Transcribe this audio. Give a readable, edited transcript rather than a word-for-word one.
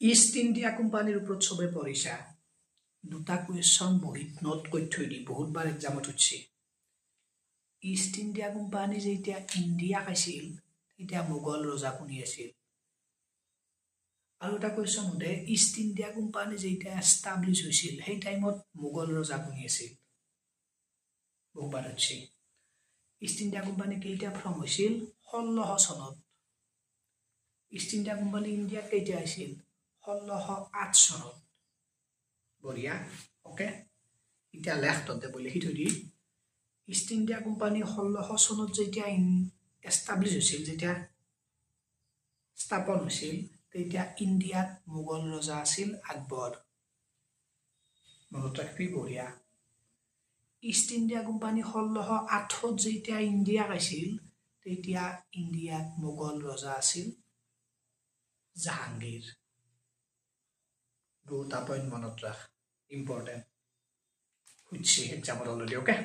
east India কোম্পানীৰ ওপৰত চবে পঢ়িছা দুটা কুৱেশ্যন বহীত নোট কৰি থৈ দি বহুতবাৰ এক্সামত উঠছে ইষ্ট ইণ্ডিয়া কোম্পানী যেতিয়া ইণ্ডিয়া খাইছিল তেতিয়া মোগল ৰজা কোনি আছিল আৰু এটা কুৱেশ্যন হতে ইষ্ট ইণ্ডিয়া কোম্পানী যেতিয়া এষ্টাব্লিছ হৈছিল সেই টাইমত মোগল ৰজা কোনি আছিল বহুবাৰ উঠছে ইষ্ট ইণ্ডিয়া কোম্পানী কেতিয়া ফৰ্ম হৈছিল 1600 চনত ইষ্ট ইণ্ডিয়া কোম্পানী ইণ্ডিয়াত কেতিয়া আহিছিল 1608 চনত বঢ়িয়া ওকে এটা লেখততে বলি লিখি দি ইষ্ট ইণ্ডিয়া কোম্পানী 1600 চনত যেতিয়া এষ্টাব্লিছ হৈছিল যেতিয়া স্থাপন হৈছিল তেতিয়া ইণ্ডিয়াত মোগল ৰজা আছিল আকবৰ মনত ৰাখবি বঢ়িয়া ইষ্ট ইণ্ডিয়া কোম্পানী 1608 যেতিয়া ইণ্ডিয়া আহিছিল তেতিয়া ইণ্ডিয়াত মোগল ৰজা আছিল জাহাংগীৰ দুটা পইণ্ট মনত ৰাখ ইম্পৰ্টেন্ট খুঁজছি এক্সামত অলৰেডি ওকে